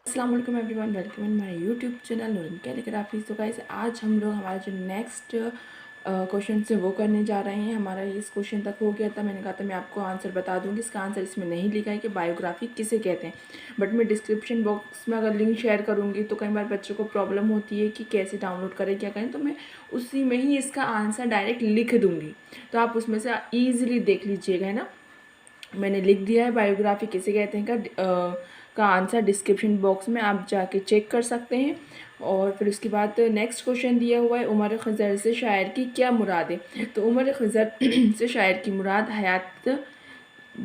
अस्सलाम वालेकुम everyone, welcome in my YouTube channel Noorin calligraphy. तो गाइस आज हम लोग हमारा जो नेक्स्ट क्वेश्चन से वो करने जा रहे हैं। हमारा इस क्वेश्चन तक हो गया था, मैंने कहा था मैं आपको आंसर बता दूंगी। इसका आंसर इसमें नहीं लिखा है कि बायोग्राफी किसे कहते हैं, बट मैं डिस्क्रिप्शन बॉक्स में अगर लिंक शेयर करूँगी तो कई बार बच्चों को प्रॉब्लम होती है कि कैसे डाउनलोड करें, क्या करें, तो मैं उसी में ही इसका आंसर डायरेक्ट लिख दूँगी, तो आप उसमें से ईज़िली देख लीजिएगा, है ना। मैंने लिख दिया है बायोग्राफी किसे कहते हैं का आंसर डिस्क्रिप्शन बॉक्स में आप जाके चेक कर सकते हैं। और फिर उसके बाद नेक्स्ट क्वेश्चन दिया हुआ है, उमर ख़ज़र से शायर की क्या मुराद है। तो उमर ख़ज़र से शायर की मुराद हयात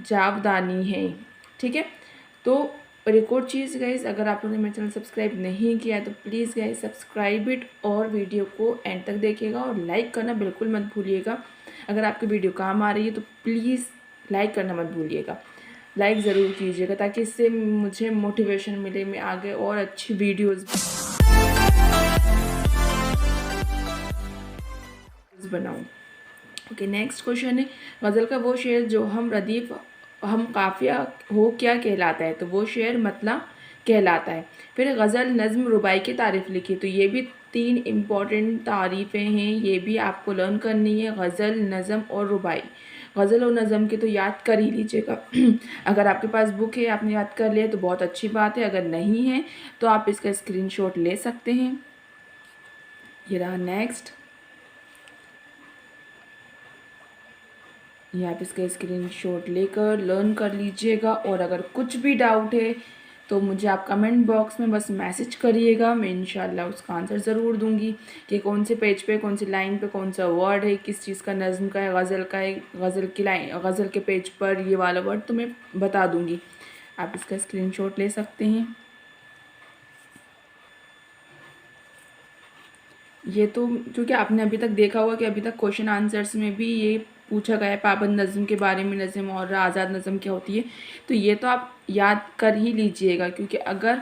जावदानी है, ठीक है। तो और एक और चीज़ गाइस, अगर आप लोगों ने मेरा चैनल सब्सक्राइब नहीं किया है तो प्लीज़ गाइस सब्सक्राइब इट और वीडियो को एंड तक देखिएगा और लाइक करना बिल्कुल मत भूलिएगा। अगर आपकी वीडियो काम आ रही है तो प्लीज़ लाइक करना मत भूलिएगा, लाइक ज़रूर कीजिएगा ताकि इससे मुझे मोटिवेशन मिले, मैं आगे और अच्छी वीडियोस बनाऊँ। ओके, नेक्स्ट क्वेश्चन है, गज़ल का वो शेर जो हम रदीफ़ हम काफ़िया हो क्या कहलाता है। तो वो शेर मतला कहलाता है। फिर गज़ल नज़्म रुबाई की तारीफ़ लिखी। तो ये भी 3 इम्पॉर्टेंट तारीफ़ें हैं, ये भी आपको लर्न करनी है, गज़ल, नज़्म और रुबाई। गज़ल और नज़्म की तो याद कर ही लीजिएगा। अगर आपके पास बुक है, आपने याद कर लिया तो बहुत अच्छी बात है, अगर नहीं है तो आप इसका स्क्रीनशॉट ले सकते हैं। ये रहा नेक्स्ट, ये आप इसका स्क्रीनशॉट लेकर लर्न कर लीजिएगा। और अगर कुछ भी डाउट है तो मुझे आप कमेंट बॉक्स में बस मैसेज करिएगा, मैं इंशाल्लाह उसका आंसर ज़रूर दूंगी कि कौन से पेज पे, कौन सी लाइन पे, कौन सा वर्ड है, किस चीज़ का, नज़्म का है, गज़ल का है, गज़ल की लाइन, गज़ल के पेज पर ये वाला वर्ड तो मैं बता दूंगी। आप इसका स्क्रीनशॉट ले सकते हैं। ये तो क्योंकि आपने अभी तक देखा होगा कि अभी तक क्वेश्चन आंसर्स में भी ये पूछा गया है पाबंद नज़्म के बारे में, नज़्म और आज़ाद नज़्म क्या होती है। तो ये तो आप याद कर ही लीजिएगा, क्योंकि अगर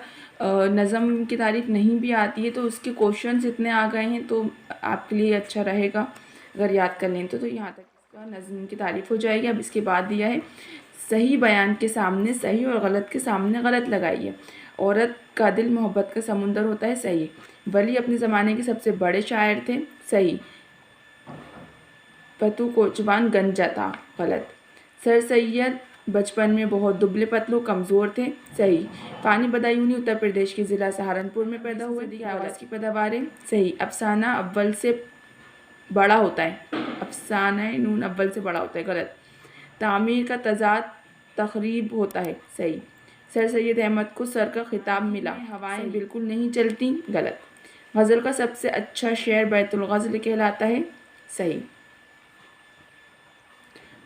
नज़्म की तारीफ़ नहीं भी आती है तो उसके क्वेश्चंस इतने आ गए हैं तो आपके लिए अच्छा रहेगा अगर याद कर लें तो यहाँ तक इसका नज़्म की तारीफ़ हो जाएगी। अब इसके बाद दिया है, सही बयान के सामने सही और गलत के सामने गलत लगाइए। औरत का दिल मोहब्बत का समुंदर होता है, सही। वली अपने ज़माने के सबसे बड़े शायर थे, सही। पतू कोचवान गंजा था, गलत। सर सैयद बचपन में बहुत दुबले पतलू कमज़ोर थे, सही। पानी बदायूनी उत्तर प्रदेश के ज़िला सहारनपुर में पैदा हुए, गलत। की पैदावारें, सही। अफसाना अव्वल से बड़ा होता है, अफसाना नून अव्वल से बड़ा होता है, गलत। तामीर का तजाद तखरीब होता है, सही। सर सैयद अहमद को सर का खिताब मिला, हवाएं बिल्कुल नहीं चलती, गलत। गज़ल का सबसे अच्छा शेर बैतुल गज़ल कहलाता है, सही।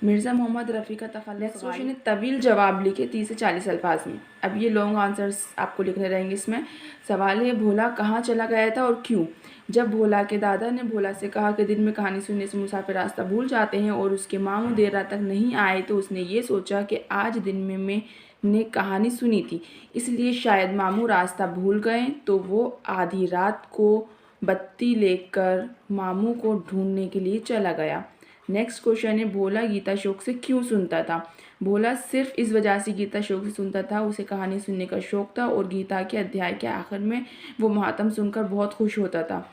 मिर्ज़ा मोहम्मद रफ़ी का तखल्लुस क्वेश्चन है, तवील जवाब लिखे 30 से 40 अल्फाज में। अब ये लॉन्ग आंसर्स आपको लिखने रहेंगे इसमें। सवाल है, भोला कहाँ चला गया था और क्यों। जब भोला के दादा ने भोला से कहा कि दिन में कहानी सुनने से मुसाफिर रास्ता भूल जाते हैं और उसके मामू देर रात तक नहीं आए, तो उसने ये सोचा कि आज दिन में मैंने कहानी सुनी थी, इसलिए शायद मामू रास्ता भूल गए। तो वो आधी रात को बत्ती लेकर मामू को ढूंढने के लिए चला गया। नेक्स्ट क्वेश्चन है, भोला गीता शौक से क्यों सुनता था। भोला सिर्फ इस वजह से गीता शौक से सुनता था, उसे कहानी सुनने का शौक था और गीता के अध्याय के आखिर में वो महात्म सुनकर बहुत खुश होता था।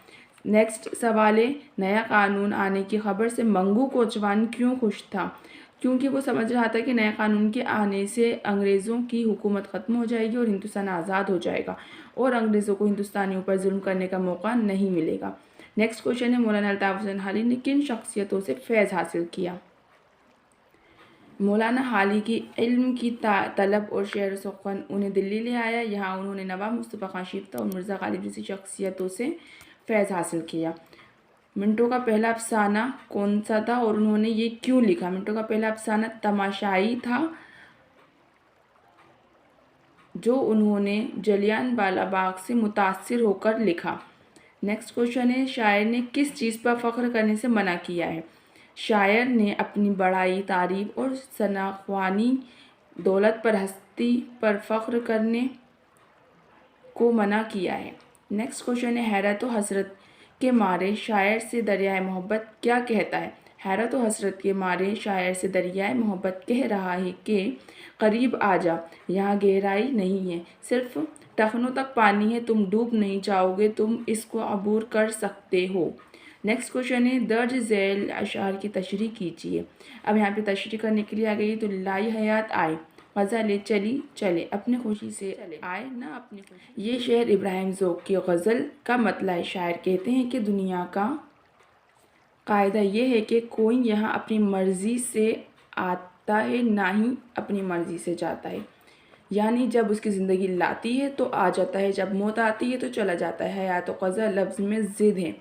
नेक्स्ट सवाल है, नया कानून आने की खबर से मंगू कोचवान क्यों खुश था। क्योंकि वो समझ रहा था कि नए कानून के आने से अंग्रेज़ों की हुकूमत ख़त्म हो जाएगी और हिंदुस्तान आज़ाद हो जाएगा और अंग्रेज़ों को हिंदुस्तानियों पर जुल्म करने का मौका नहीं मिलेगा। नेक्स्ट क्वेश्चन है, मौलाना अल्ताफ़ हुसैन हाली ने किन शख्सियतों से फैज़ हासिल किया। मौलाना हाली की इल्म की तलब और शेर सुख़न उन्हें दिल्ली ले आया। यहाँ उन्होंने नवाब मुस्तफ़ा खान शिफ्ता और मिर्ज़ा गालिब जैसी शख्सियतों से फैज़ हासिल किया। मिंटो का पहला अफसाना कौन सा था और उन्होंने ये क्यों लिखा। मिंटो का पहला अफसाना तमाशाई था, जो उन्होंने जलियांवाला बाग से मुतासिर होकर लिखा। नेक्स्ट क्वेश्चन है, शायर ने किस चीज़ पर फ़ख्र करने से मना किया है। शायर ने अपनी बड़ाई, तारीफ और शनाख्वानी दौलत पर, हस्ती पर फ़ख्र करने को मना किया है। नेक्स्ट क्वेश्चन है, हैरत व हसरत के मारे शायर से दरियाए मोहब्बत क्या कहता है। हैरत व हसरत के मारे शायर से दरियाए मोहब्बत कह रहा है कि करीब आ जा, यहाँ गहराई नहीं है, सिर्फ टखनों तक पानी है, तुम डूब नहीं जाओगे, तुम इसको अबूर कर सकते हो। नेक्स्ट क्वेश्चन है, दर्ज झैल अशार की तशरीह कीजिए। अब यहाँ पे तशरीह करने के लिए आ गई, तो लाई हयात आए, गज़ल चली चले, अपनी खुशी से आए ना अपनी खुशी। ये शेर इब्राहिम ज़ौक़ की गज़ल का मतला है। शायर कहते हैं कि दुनिया का कायदा ये है कि कोई यहाँ अपनी मर्ज़ी से आता है ना ही अपनी मर्ज़ी से जाता है, यानी जब उसकी ज़िंदगी लाती है तो आ जाता है, जब मौत आती है तो चला जाता है। हयात और क़ज़ा लफ्ज़ में ज़िद है।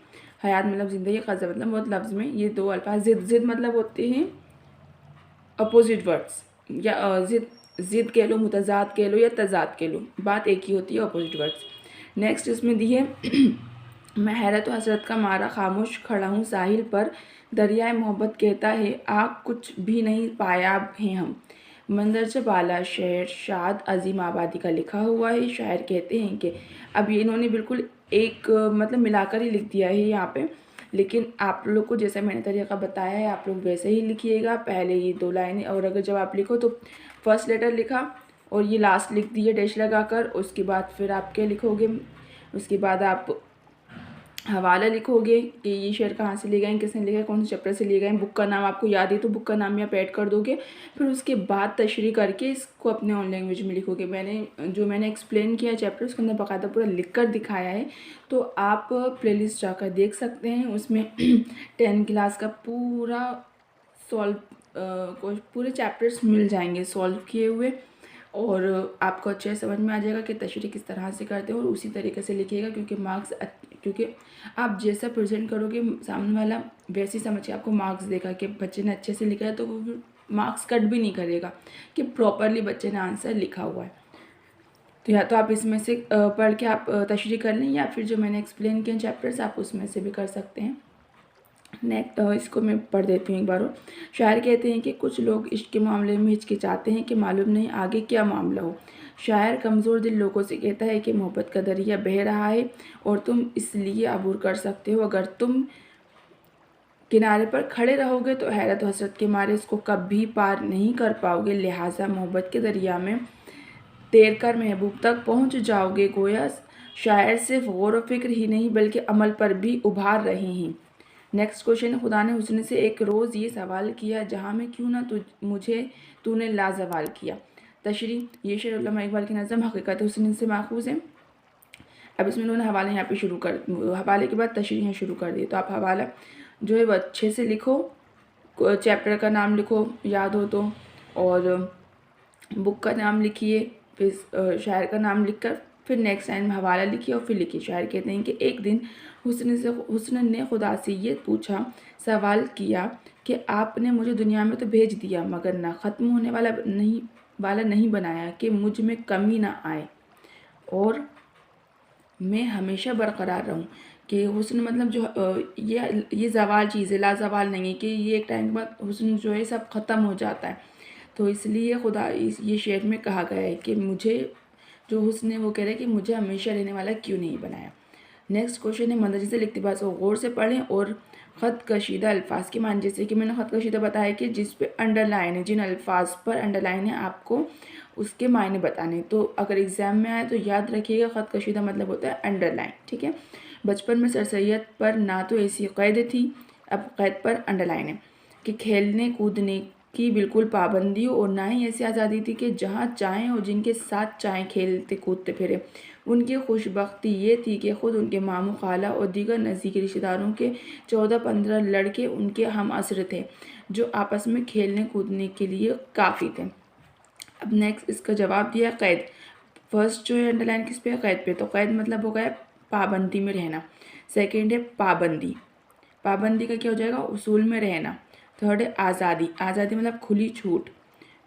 हयात मतलब ज़िंदगी, क़ज़ा मतलब मौत। लफ्ज़ में ये दो अल्फाज, ज़िद मतलब होते हैं अपोजिट वर्ड्स, या ज़िद कह लो, मुतज़ाद कह लो या तज़ाद कह लो, बात एक ही होती है, अपोजिट वर्ड्स। नेक्स्ट इसमें दी है मैं हैरत व हसरत का मारा खामोश खड़ा हूँ साहिल पर, दरियाए मोहब्बत कहता है आग कुछ भी नहीं पाया है हम। मंदरजा बाला शहर शाद अजीम आबादी का लिखा हुआ है। शायर कहते हैं कि अब ये इन्होंने बिल्कुल एक मतलब मिलाकर ही लिख दिया है यहाँ पे, लेकिन आप लोग को जैसा मैंने तरीका बताया है आप लोग वैसे ही लिखिएगा। पहले ये 2 लाइनें, और अगर जब आप लिखो तो फर्स्ट लेटर लिखा और ये लास्ट लिख दिए डैश लगाकर, उसके बाद फिर आप क्या लिखोगे, उसके बाद आप हवाला लिखोगे कि ये शेर कहाँ से लिए गए हैं, किसने लिखा है, कौन से चैप्टर से लिए गए हैं। बुक का नाम आपको याद है तो बुक का नाम आप ऐड कर दोगे। फिर उसके बाद तशरीह करके इसको अपने ऑन लैंग्वेज में लिखोगे। मैंने एक्सप्लेन किया चैप्टर, उसके अंदर बाकायदा पूरा लिख कर दिखाया है, तो आप प्लेलिस्ट जाकर देख सकते हैं। उसमें 10 क्लास का पूरा पूरे चैप्टर्स मिल जाएंगे सॉल्व किए हुए, और आपको अच्छे से समझ में आ जाएगा कि तशरीह किस तरह से करते हैं, और उसी तरीके से लिखिएगा, क्योंकि आप जैसा प्रेजेंट करोगे सामने वाला वैसे ही समझ के आपको मार्क्स देगा कि बच्चे ने अच्छे से लिखा है, तो वो मार्क्स कट भी नहीं करेगा कि प्रॉपरली बच्चे ने आंसर लिखा हुआ है। तो या तो आप इसमें से पढ़ के आप तशरीह कर लें, या फिर जो मैंने एक्सप्लेन किए चैप्टर्स आप उसमें से भी कर सकते हैं। इसको मैं पढ़ देती हूँ एक बार और। शायर कहते हैं कि कुछ लोग इश्क के मामले में हिचकिचाते हैं कि मालूम नहीं आगे क्या मामला हो। शायर कमज़ोर दिल लोगों से कहता है कि मोहब्बत का दरिया बह रहा है और तुम इसलिए अबूर कर सकते हो। अगर तुम किनारे पर खड़े रहोगे तो हैरत व हसरत के मारे इसको कभी पार नहीं कर पाओगे। लिहाजा मोहब्बत के दरिया में तैर कर महबूब तक पहुँच जाओगे। गोया शायर सिर्फ गौर व फिक्र ही नहीं बल्कि अमल पर भी उभार रहे हैं। नेक्स्ट क्वेश्चन है, खुदा ने हुस्न से एक रोज़ ये सवाल किया, जहाँ में क्यों ना मुझे तूने लाजवाल किया। तशरीह, ये शेर उल्लामा इकबाल की नज़म हकीकत हुस्न से माखूज़ है। अब इसमें उन्होंने हवाले यहाँ पे शुरू कर, हवाले के बाद तशरीह शुरू कर दी, तो आप हवाला जो है वो अच्छे से लिखो, चैप्टर का नाम लिखो याद हो तो, और बुक का नाम लिखिए, फिर शायर का नाम लिखकर फिर नेक्स्ट टाइम हवाला लिखिए और फिर लिखिए। शायर कहते हैं कि एक दिन हुस्न ने खुदा से ये पूछा, सवाल किया कि आपने मुझे दुनिया में तो भेज दिया मगर ना ख़त्म होने वाला नहीं बनाया कि मुझ में कमी ना आए और मैं हमेशा बरकरार रहूं। कि हुस्न मतलब जो ये ज़वाल चीज़ है, लाजवाल नहीं है कि ये एक टाइम के बाद हुस्न जो है सब ख़त्म हो जाता है। तो इसलिए खुदा ये शेर में कहा गया है कि मुझे जो हुस्न है वो कह रहा है कि मुझे हमेशा रहने वाला क्यों नहीं बनाया। नेक्स्ट क्वेश्चन है, मंदरजे से इक़्तिबास को गौर से पढ़ें और ख़त कशीदा अल्फाज के मान, जैसे कि मैंने ख़त कशीदा बताया कि जिस पे अंडरलाइन है, जिन अल्फाज पर अंडरलाइन है आपको उसके मायने बताने। तो अगर एग्ज़ाम में आए तो याद रखिएगा ख़त कशीदा मतलब होता है अंडरलाइन, ठीक है। बचपन में सर सैयद पर ना तो ऐसी क़ैद थी, अब क़ैद पर अंडरलाइन है कि खेलने कूदने की बिल्कुल पाबंदी हो, और ना ही ऐसी आज़ादी थी कि जहाँ चाहें और जिनके साथ चाहें खेलते कूदते फिरे। उनकी खुशबख्ती ये थी कि ख़ुद उनके मामू खाला और दीगर नज़दीकी रिश्तेदारों के 14-15 लड़के उनके हम असर थे जो आपस में खेलने कूदने के लिए काफ़ी थे। अब नेक्स्ट इसका जवाब दिया क़ैद। फर्स्ट जो है अंडरलाइन किस पे है, क़ैद पे, तो क़ैद मतलब हो गया पाबंदी में रहना। सेकेंड है पाबंदी, पाबंदी का क्या हो जाएगा, उसूल में रहना। थर्ड है आज़ादी, आज़ादी मतलब खुली छूट।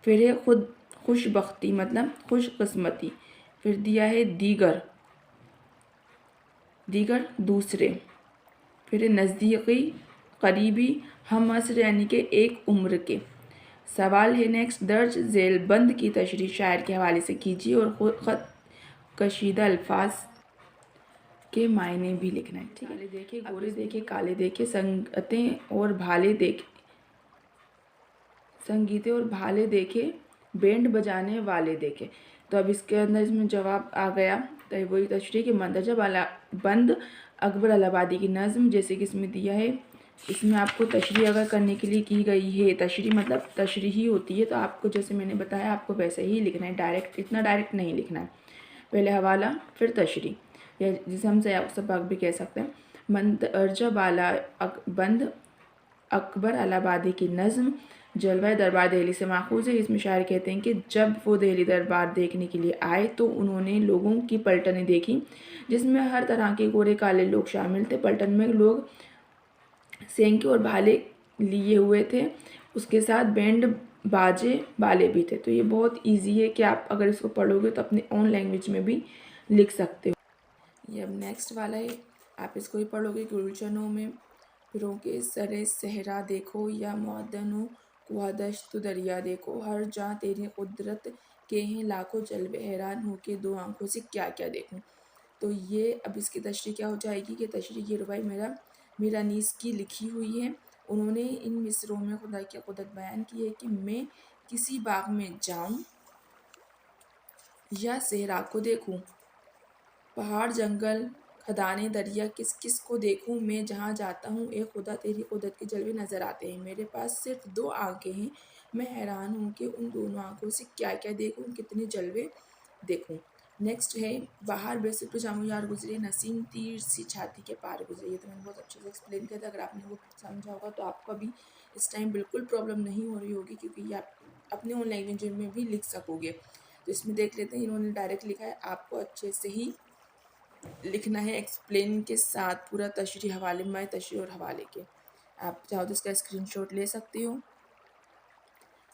फिर है खुद खुशबख्ती मतलब खुशकिस्मती। फिर दिया है दीगर, दीगर दूसरे। फिर है नज़दीकी करीबी हम असर यानी कि एक उम्र के। सवाल है नेक्स्ट, दर्ज झैल बंद की तशरीह शायर के हवाले से कीजिए और ख़त कशीदा अल्फाज के मायने भी लिखना है, ठीक है। काले देखे गोरे देखे काले देखे संगतें और भाले देखे संगीते और भाले देखे, बैंड बजाने वाले देखे। तो अब इसके अंदर इसमें जवाब आ गया। तो वही तशरीह कि मंदरजा वाला बंद अकबर इलाहाबादी की नज़म, जैसे कि इसमें दिया है। इसमें आपको तशरीह अगर करने के लिए की गई है, तशरीह मतलब तशरीह ही होती है, तो आपको जैसे मैंने बताया आपको वैसे ही लिखना है, डायरेक्ट, इतना डायरेक्ट नहीं लिखना है। पहले हवाला फिर तशरीह, या जिसे हम सबक भी कह सकते हैं। मंदरजा वाला बंद अकबर इलाहाबादी की नज़म जलवा दरबार दिल्ली से माखूज़ है। इसमें शायर कहते हैं कि जब वो दिल्ली दरबार देखने के लिए आए तो उन्होंने लोगों की पलटनें देखी, जिसमें हर तरह के गोरे काले लोग शामिल थे। पलटन में लोग सेंके और भाले लिए हुए थे, उसके साथ बैंड बाजे वाले भी थे। तो ये बहुत इजी है कि आप अगर इसको पढ़ोगे तो अपने ओन लैंग्वेज में भी लिख सकते हो। ये अब नेक्स्ट वाला है, आप इसको ही पढ़ोगे। गुलशनों में फिरों के सरे सहरा देखो, या मुअद्दनों कुआदश्त दरिया देखो, हर जहाँ तेरी कुदरत के हैं लाखों जलवे, हैरान हो के दो आंखों से क्या क्या देखूं। तो ये अब इसकी तशरीह क्या हो जाएगी कि तशरीह ये रुबाई मीरानीस की लिखी हुई है। उन्होंने इन मिसरों में खुदा की कुदरत बयान की है कि मैं किसी बाग में जाऊं या सहरा को देखूं, पहाड़ जंगल खदाने दरिया किस किस को देखूं, मैं जहाँ जाता हूँ ए खुदा तेरी कुदरत के जलवे नज़र आते हैं। मेरे पास सिर्फ दो आंखें हैं, मैं हैरान हूँ कि उन दोनों आंखों से क्या क्या देखूं, कितने जलवे देखूं। नेक्स्ट है, बाहर बेसुध पे जामू यार गुजरे, नसीम तीर सी छाती के पार गुजरे। ये तो मैंने बहुत अच्छे से एक्सप्लेन किया था, अगर आपने वो समझा होगा तो आपको अभी इस टाइम बिल्कुल प्रॉब्लम नहीं हो रही होगी, क्योंकि ये आप अपने ओन लैंग्वेज में भी लिख सकोगे। तो इसमें देख लेते हैं, इन्होंने डायरेक्ट लिखा है, आपको अच्छे से ही लिखना है एक्सप्लेन के साथ, पूरा तशरीह हवाले में, तशरीह और हवाले के। आप चाहो तो इसका स्क्रीनशॉट ले सकते हो।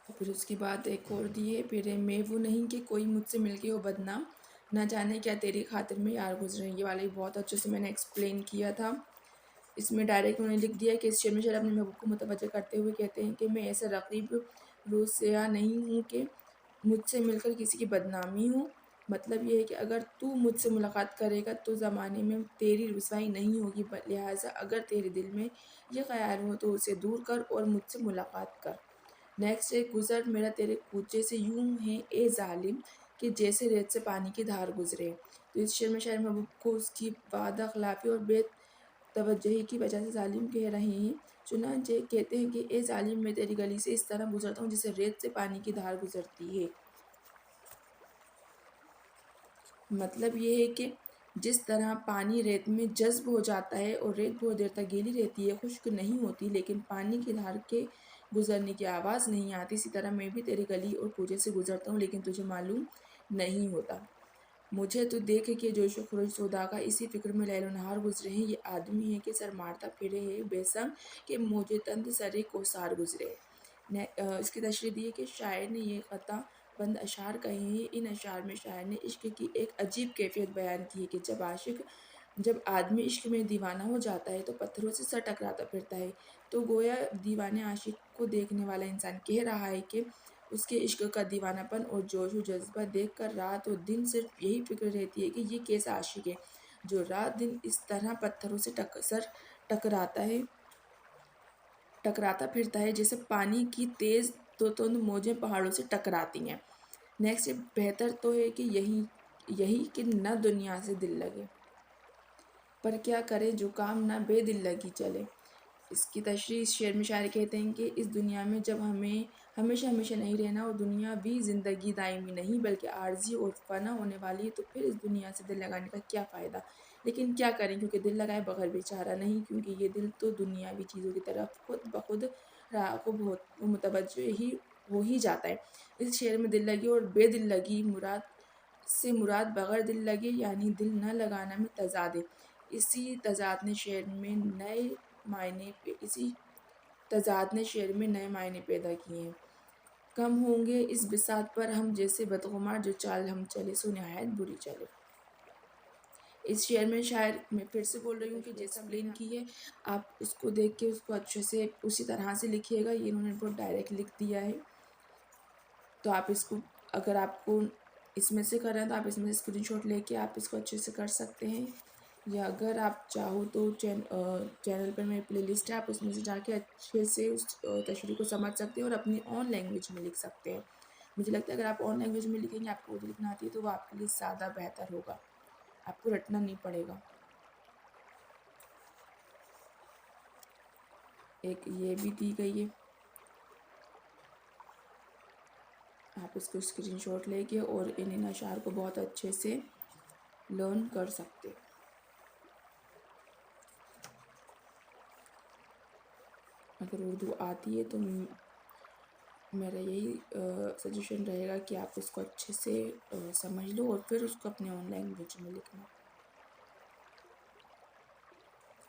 फिर उसके बाद एक और दिए, फिर मैं वो नहीं कि कोई मुझसे मिलके हो बदनाम, ना जाने क्या तेरी खातिर में यार गुजरे। ये वाला भी बहुत अच्छे से मैंने एक्सप्लेन किया था। इसमें डायरेक्ट उन्होंने लिख दिया कि इस शेर में शायर अपने महबूब को मुतवज्जह करते हुए कहते हैं कि मैं ऐसा रकीब रोसिया नहीं हूँ कि मुझसे मिलकर किसी की बदनामी हो। मतलब ये है कि अगर तू मुझसे मुलाकात करेगा तो ज़माने में तेरी रुसवाई नहीं होगी, लिहाजा अगर तेरे दिल में ये ख्याल हो तो उसे दूर कर और मुझसे मुलाकात कर। नेक्स्ट है, गुज़र मेरा तेरे कूचे से यूं है ए ज़ालिम कि जैसे रेत से पानी की धार गुजरे। तो इस शेर में शायर महबूब को उसकी वादा खिलाफ़ी और बेतवज्जही की वजह से ज़ालिम कह रहे हैं। चुनांचे कहते हैं कि ए ज़ालिम मैं तेरी गली से इस तरह गुजरता हूँ जैसे रेत से पानी की धार गुजरती है। मतलब ये है कि जिस तरह पानी रेत में जज्ब हो जाता है और रेत बहुत देर तक गीली रहती है, खुश्क नहीं होती, लेकिन पानी की धार के गुजरने की आवाज़ नहीं आती, इसी तरह मैं भी तेरी गली और कूचे से गुजरता हूँ लेकिन तुझे मालूम नहीं होता। मुझे तो देख के जोश व खरोश सौदा का इसी फिक्र में लैल नहार गुजरे हैं। ये आदमी है कि सर मारता फिरे है बेसंग कि मुझे तंद सरे को सार गुजरे। इसकी तशरीह दी है कि शायर ने ये क़ता बंद अशार कहे हैं। इन अशार में शायर ने इश्क की एक अजीब कैफियत बयान की है कि जब आदमी इश्क में दीवाना हो जाता है तो पत्थरों से सर टकराता फिरता है। तो गोया दीवाने आशिक को देखने वाला इंसान कह रहा है कि उसके इश्क का दीवानापन और जोश व जज्बा देखकर रात और दिन सिर्फ यही फिक्र रहती है कि ये कैसा आशिक है जो रात दिन इस तरह पत्थरों से सर टकराता है टकराता फिरता है, जैसे पानी की तेज़ तुंद मौजें पहाड़ों से टकराती हैं। नेक्स्ट, बेहतर तो है कि यही यही कि न दुनिया से दिल लगे, पर क्या करें जो काम ना बेदिल लगी चले। इसकी तशरीह इस शेर में शायर कहते हैं कि इस दुनिया में जब हमें हमेशा हमेशा नहीं रहना और दुनिया भी ज़िंदगी दायमी नहीं बल्कि आर्जी और फना होने वाली है, तो फिर इस दुनिया से दिल लगाने का क्या फ़ायदा। लेकिन क्या करें, क्योंकि दिल लगाए बगैर बेचारा नहीं, क्योंकि ये दिल तो दुनियावी चीज़ों की तरफ खुद ब खुद राग़िब मुतवज्जह ही हो ही जाता है। इस शेर में दिल लगी और बेदिल लगी मुराद बगैर दिल लगे यानी दिल न लगाना में तज़ाद है। इसी तज़ाद ने शेर में नए इसी तज़ाद ने शेर में नए मायने पैदा किए हैं। कम होंगे इस बिसात पर हम जैसे बदगुमार, जो चाल हम चले सो नहायत बुरी चले। इस शेर में शायर, मैं फिर से बोल रही हूँ कि जैसा एक्सप्लेन की है आप उसको देख के उसको अच्छे से उसी तरह से लिखिएगा। ये इन्होंने बहुत डायरेक्ट लिख दिया है, तो आप इसको, अगर आपको इसमें से करना है तो आप इसमें से स्क्रीनशॉट लेके आप इसको अच्छे से कर सकते हैं। या अगर आप चाहो तो चैनल पर मेरी प्लेलिस्ट है, आप उसमें से जाके अच्छे से उस तशरीह को समझ सकते हैं और अपनी ऑन लैंग्वेज में लिख सकते हैं। मुझे लगता है अगर आप ऑन लैंग्वेज में लिखेंगे, आपको उर्दू लिखना आती है, तो वो आपके लिए ज़्यादा बेहतर होगा, आपको रटना नहीं पड़ेगा। एक ये भी दी गई है, आप इसको स्क्रीनशॉट लेके और इन अशार को बहुत अच्छे से लर्न कर सकते हैं। अगर उर्दू आती है तो मेरा यही सजेशन रहेगा कि आप इसको अच्छे से समझ लो और फिर उसको अपने ऑन लैंग्वेज में लिखना।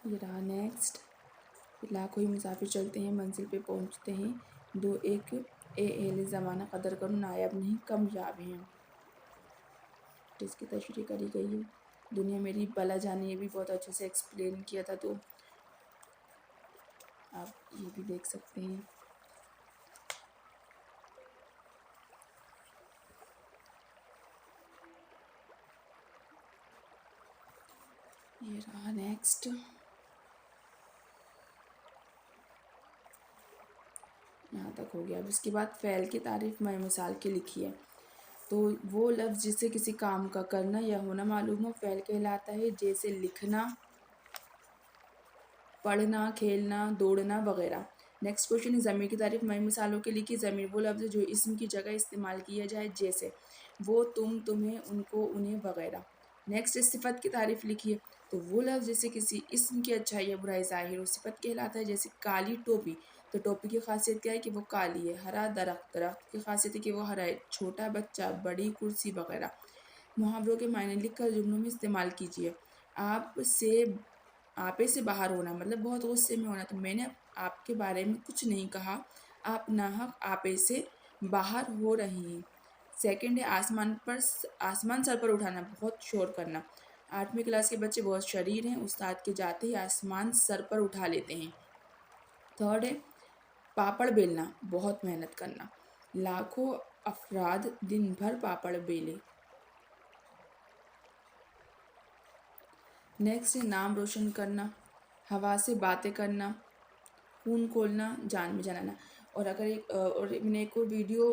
ये रहा नेक्स्ट। लाखों ही मुसाफिर चलते हैं, मंजिल पे पहुंचते हैं, दो एक ए एहले ज़माना कदर करो, नायाब नहीं कामयाब हैं। जिसकी तशरीह करी गई है, दुनिया मेरी भला जाने, ये भी बहुत अच्छे से एक्सप्लेन किया था, तो आप ये भी देख सकते हैं। ये रहा नेक्स्ट। यहाँ तक हो गया। अब इसके बाद फ़ैल की तारीफ़ मैं मिसाल की लिखी है। तो वो लफ्ज़ जिसे किसी काम का करना या होना मालूम हो, फ़ैल कहलाता है। जैसे लिखना, पढ़ना, खेलना, दौड़ना वगैरह। नेक्स्ट क्वेश्चन है, ज़मीर की तारीफ़ मई मिसालों के लिखिए। ज़मीर वो लफ्ज़ है जो इस्म की जगह इस्तेमाल किया जाए, जैसे वो, तुम, तुम्हें, उनको, उन्हें वगैरह। नेक्स्ट सिफ़त की तारीफ़ लिखिए। तो वो लफ्ज़ जैसे किसी इस्म की अच्छाई या बुराई ज़ाहिर हो, सिफ़त कहलाता है। जैसे काली टोपी, तो टोपी की खासियत क्या है कि वो काली है। हरा दरख्त, दरख्त की खासियत है कि वो हरा है। छोटा बच्चा, बड़ी कुर्सी वगैरह। मुहावरों के मायने लिखकर जुमलों में इस्तेमाल कीजिए। आप से आपे से बाहर होना मतलब बहुत गुस्से में होना, तो मैंने आपके बारे में कुछ नहीं कहा, आप नाहक आपे से बाहर हो रहे हैं। सेकंड है आसमान सर पर उठाना, बहुत शोर करना। 8वीं क्लास के बच्चे बहुत शरीर हैं, उस्ताद के जाते ही आसमान सर पर उठा लेते हैं। थर्ड है पापड़ बेलना, बहुत मेहनत करना। लाखों अफराद दिन भर पापड़ बेले। नेक्स्ट है नाम रोशन करना, हवा से बातें करना, खून खोलना, जान में जान आना। और अगर और मैंने एक और वीडियो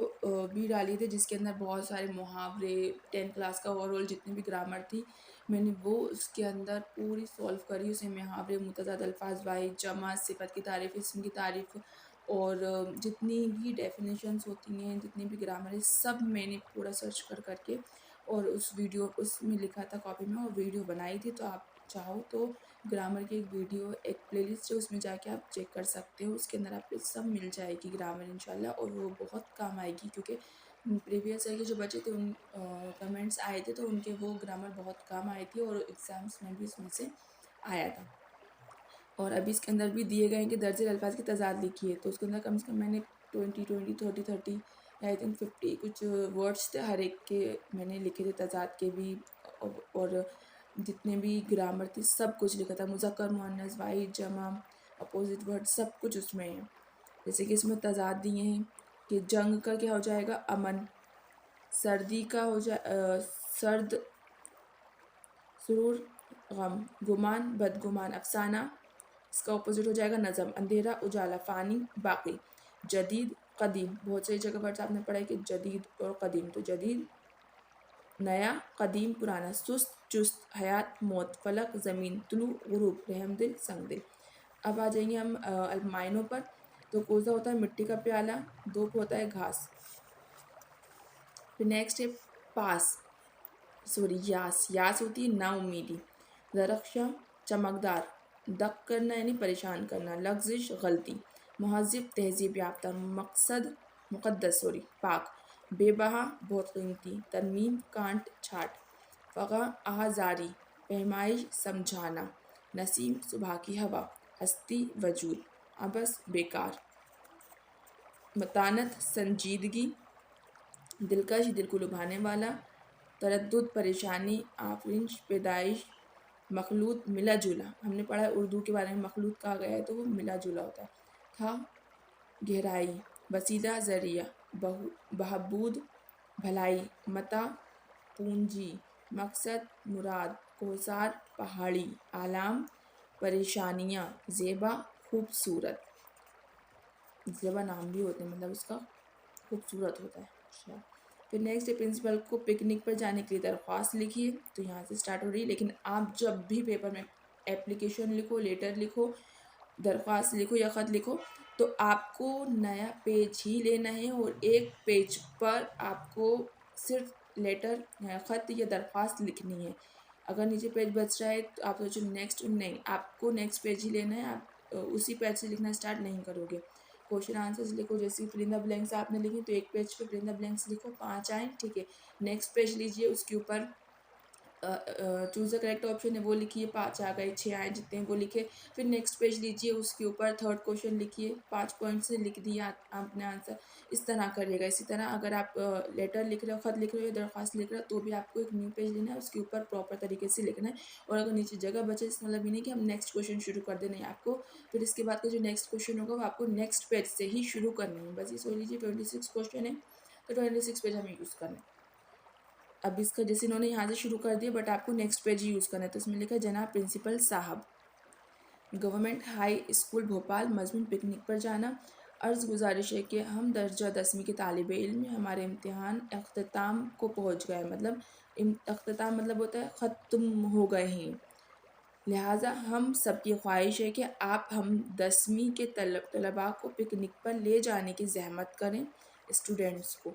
भी डाली थी जिसके अंदर बहुत सारे मुहावरे, 10th क्लास का ओवरऑल जितनी भी ग्रामर थी, मैंने वो उसके अंदर पूरी सॉल्व करी। उसे मुहावरे, मुतज़ाद अल्फाज, वाहिद, जमा, सिफ़त की तारीफ़, इस्म की तारीफ़ और जितनी भी डेफिनेशंस होती हैं, जितनी भी ग्रामर है, सब मैंने पूरा सर्च कर के और उस वीडियो उसमें लिखा था कॉपी में और वीडियो बनाई थी। तो आप चाहो तो ग्रामर की एक वीडियो, एक प्लेलिस्ट है, उसमें जाके आप चेक कर सकते हो। उसके अंदर आपको सब मिल जाएगी ग्रामर इंशाल्लाह, और वो बहुत काम आएगी क्योंकि प्रीवियस ईयर के जो बच्चे थे उन कमेंट्स आए थे तो उनके वो ग्रामर बहुत काम आई थी और एग्ज़ाम्स में भी उसमें से आया था। और अभी इसके अंदर भी दिए गए हैं कि दर्जे अल्फाज की तज़ाद लिखी है, तो उसके अंदर कम से कम मैंने 20 30 30 या आई थिंक 50 कुछ वर्ड्स थे, हर एक के मैंने लिखे थे, तज़ाद के भी और जितने भी ग्रामर थी सब कुछ लिखा था। मुज़क्कर, मुअन्नस, वाहिद, जमा, अपोजिट वर्ड सब कुछ उसमें है। जैसे कि इसमें तज़ाद दिए हैं कि जंग का क्या हो जाएगा, अमन। सर्दी का हो जाए सर्द, सुरूर, गम। गुमान, बदगुमान। अफसाना, इसका ऑपोजिट हो जाएगा नज़म। अंधेरा, उजाला। फ़ानी, बाक़ी। जदीद, क़दीम। बहुत सारी जगह वर्ड्स आपने पढ़ा है कि जदीद और क़दीम, तो जदीद नया, क़दीम पुराना। सुस्त, चुस्त। हयात, मौत। फ़लक, ज़मीन। तुलू, ग़ुरूब। रहमदिल, संगदिल। अब आ जाएंगे हम मायनों पर। तो कोज़ा होता है मिट्टी का प्याला, दोप होता है घास। फिर नेक्स्ट है पास, सॉरी यास, यास होती है नाउमीदी। ज़रख़्शा, चमकदार। दक करना यानी परेशान करना। लग़्ज़िश, गलती। मुहज़्ज़िब, तहज़ीब याफ्ता। मक़सद, मुक़द्दस, सॉरी पाक। बेबहा, बहुत कीमती। तरमीम, कांट छाट। फ़ग़ा, आज़ारी, पैमाइश, समझाना। नसीम, सुबह की हवा। हस्ती, वजूद। अबस, बेकार। मतानत, संजीदगी। दिलकश, दिल को लुभाने वाला। तरद्दुद, परेशानी। आफरीन, पैदाइश। मखलूत, मिला जुला। हमने पढ़ा है उर्दू के बारे में, मखलूत कहा गया है तो वो मिला जुला होता है। था, गहराई। वसीला, ज़रिया। बहबूद, भलाई। मता, पूंजी। मकसद, मुराद, कोसार, पहाड़ी, आलाम, परेशानियाँ, ज़ेबा, खूबसूरत। ज़ेबा नाम भी होते हैं, मतलब उसका खूबसूरत होता है। अच्छा, फिर नेक्स्ट है प्रिंसिपल को पिकनिक पर जाने के लिए दरख्वास्त लिखिए। तो यहाँ से स्टार्ट हो रही है, लेकिन आप जब भी पेपर में एप्लीकेशन लिखो, लेटर लिखो, दरख्वास्त लिखो या ख़त लिखो, तो आपको नया पेज ही लेना है और एक पेज पर आपको सिर्फ लेटर ख़त या दरख्वास्त लिखनी है। अगर नीचे पेज बच रहा है तो आप सोचो नेक्स्ट, नहीं, आपको नेक्स्ट पेज ही लेना है। आप उसी पेज से लिखना स्टार्ट नहीं करोगे। क्वेश्चन आंसर्स लिखो, जैसे फिल इन द ब्लैंक्स आपने लिखी, तो एक पेज पे फिल इन द ब्लैंक्स लिखो, 5 आएँ, ठीक है। नेक्स्ट पेज लीजिए, उसके ऊपर चूज़ द करेक्ट ऑप्शन है वो लिखिए, 5 आ गए, 6 आए, जितने हैं वो लिखे। फिर नेक्स्ट पेज लीजिए, उसके ऊपर थर्ड क्वेश्चन लिखिए, 5 पॉइंट से लिख दिया आपने आंसर। इस तरह करिएगा। इसी तरह अगर आप लेटर लिख रहे हो, ख़त लिख रहे हो या दरख्वास्त लिख रहे हो, तो भी आपको एक न्यू पेज लेना है, उसके ऊपर प्रॉपर तरीके से लिखना है। और अगर नीचे जगह बचे, इसका मतलब ये नहीं कि हम नेक्स्ट क्वेश्चन शुरू कर देना है आपको। फिर इसके बाद का जो नेक्स्ट क्वेश्चन होगा वो आपको नेक्स्ट पेज से ही शुरू करनी है। बस ये सोच लीजिए 26 क्वेश्चन है, तो 26 पेज हमें यूज़ करना है। अब इसका जैसे इन्होंने यहाँ से शुरू कर दिया, बट आपको नेक्स्ट पेज ही यूज़ करना है। तो इसमें लिखा है जनाब प्रिंसिपल साहब, गवर्नमेंट हाई स्कूल भोपाल मजमून पिकनिक पर जाना। अर्ज़ गुजारिश है कि हम दर्जा 10वीं के तालिब इल्म हैं, हमारे इम्तिहान अख्ताम को पहुँच गए, मतलब अख्ताम मतलब होता है ख़त्म हो गए हैं। लिहाजा हम सबकी ख्वाहिश है कि आप हम 10वीं के तलबा को पिकनिक पर ले जाने की ज़हमत करें, स्टूडेंट्स को,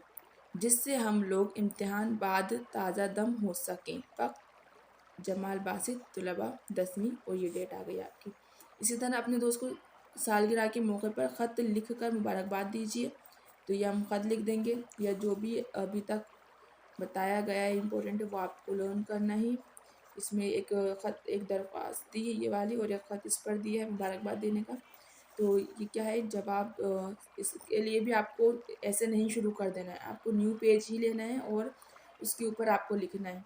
जिससे हम लोग इम्तिहान बाद ताज़ा दम हो सकें। फ़क्त जमाल बासित तलबा 10वीं, और ये डेट आ गई आपकी। इसी तरह अपने दोस्त को सालगिरह के मौके पर ख़त लिख कर मुबारकबाद दीजिए। तो ये हम ख़त लिख देंगे, या जो भी अभी तक बताया गया है इम्पोर्टेंट है वो आपको लर्न करना ही। इसमें एक ख़त, एक दरख्वास्त दी है ये वाली, और एक ख़त इस पर दिया है मुबारकबाद देने का। तो ये क्या है, जब आप इसके लिए भी आपको ऐसे नहीं शुरू कर देना है, आपको न्यू पेज ही लेना है और उसके ऊपर आपको लिखना है।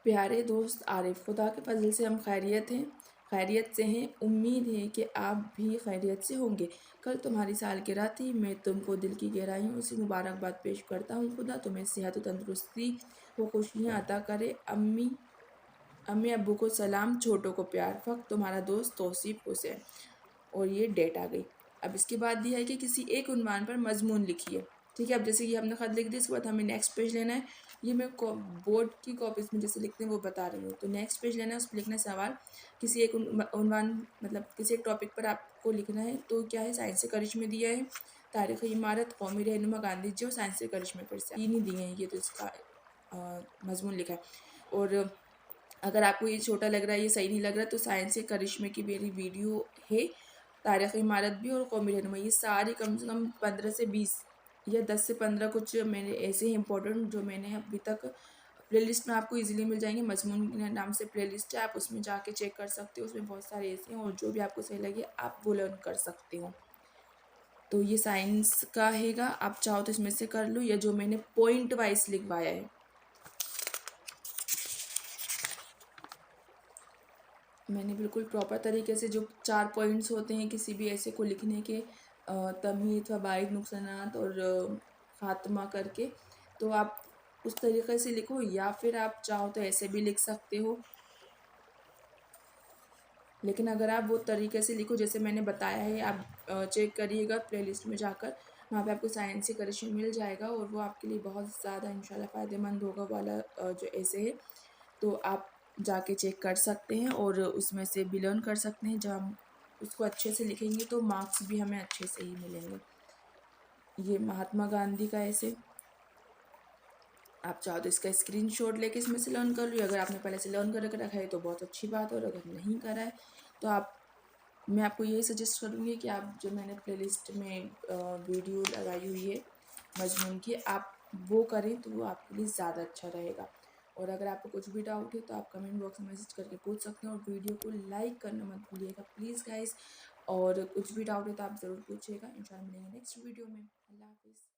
प्यारे दोस्त आरिफ, खुदा के फजल से हम खैरियत से हैं। उम्मीद है कि आप भी खैरियत से होंगे। कल तुम्हारी सालगिरह थी, मैं तुमको दिल की गहराइयों से मुबारकबाद पेश करता हूँ। खुदा तुम्हें सेहत व तंदुरुस्ती व खुशियाँ अता करे। अम्मी अम्मी अब्बू को सलाम, छोटों को प्यार। फ़क्त तुम्हारा दोस्त तौसीफ़ हुसैन। और ये डेट आ गई। अब इसके बाद दिया है कि किसी एक उन्वान पर मज़मून लिखिए। ठीक है, अब जैसे कि हमने ख़त लिख दिया, इसके बाद हमें नेक्स्ट पेज लेना है। ये मैं बोर्ड की कॉपीज़ में जैसे लिखते हैं वो बता रही हूँ। तो नेक्स्ट पेज लेना है, उस पर लिखना है सवाल। किसी एक उन्वान, मतलब किसी एक टॉपिक पर आपको लिखना है। तो क्या है, साइंस से करिश्मे दिया है, तारीख़ी इमारत, कौमी रहनुमा गांधी जी और साइंस से करिश्मे, फिर से 3 ही दिए हैं ये, तो इसका मज़मून लिखा है। और अगर आपको ये छोटा लग रहा है, ये सही नहीं लग रहा, तो साइंस के करिश्मे की मेरी वीडियो है, तारीख़ इमारत भी और कौमी रहनुमा, ये सारी कम से कम 15 से 20 या 10 से 15 कुछ मेरे ऐसे हैं इंपॉर्टेंट, जो मैंने अभी तक प्लेलिस्ट में आपको इजीली मिल जाएंगे। मजमून के नाम से प्लेलिस्ट है, आप उसमें जाके चेक कर सकते हो। उसमें बहुत सारे ऐसे हैं, और जो भी आपको सही लगे आप वो लर्न कर सकते हो। तो ये साइंस का हैगा, आप चाहो तो इसमें से कर लो, या जो मैंने पॉइंट वाइज लिखवाया है, मैंने बिल्कुल प्रॉपर तरीके से जो 4 पॉइंट्स होते हैं किसी भी ऐसे को लिखने के, तमहीद, फ़वाइद, नुकसानात और ख़ात्मा करके, तो आप उस तरीके से लिखो, या फिर आप चाहो तो ऐसे भी लिख सकते हो। लेकिन अगर आप वो तरीके से लिखो जैसे मैंने बताया है, आप चेक करिएगा प्लेलिस्ट में जाकर, वहाँ पे आपको साइंस से करेक्शन मिल जाएगा, और वो आपके लिए बहुत ज़्यादा इंशाल्लाह फ़ायदेमंद होगा वाला जो ऐसे है। तो आप जाके चेक कर सकते हैं, और उसमें से भी लर्न कर सकते हैं। जब हम उसको अच्छे से लिखेंगे तो मार्क्स भी हमें अच्छे से ही मिलेंगे। ये महात्मा गांधी का ऐसे, आप चाहो तो इसका स्क्रीनशॉट लेके इसमें से लर्न कर लो। अगर आपने पहले से लर्न कर रखा है तो बहुत अच्छी बात है, और अगर नहीं करा है तो मैं आपको यही सजेस्ट करूँगी कि आप जो मैंने प्लेलिस्ट में वीडियो लगाई हुई है मजमून की, आप वो करें तो वो आपके लिए ज़्यादा अच्छा रहेगा। और अगर आपको कुछ भी डाउट है तो आप कमेंट बॉक्स में मैसेज करके पूछ सकते हैं, और वीडियो को लाइक करना मत भूलिएगा प्लीज़ गाइस। और कुछ भी डाउट है तो आप ज़रूर पूछिएगा। इंशाल्लाह मिलेंगे नेक्स्ट वीडियो में। अल्लाह हाफ़िज़।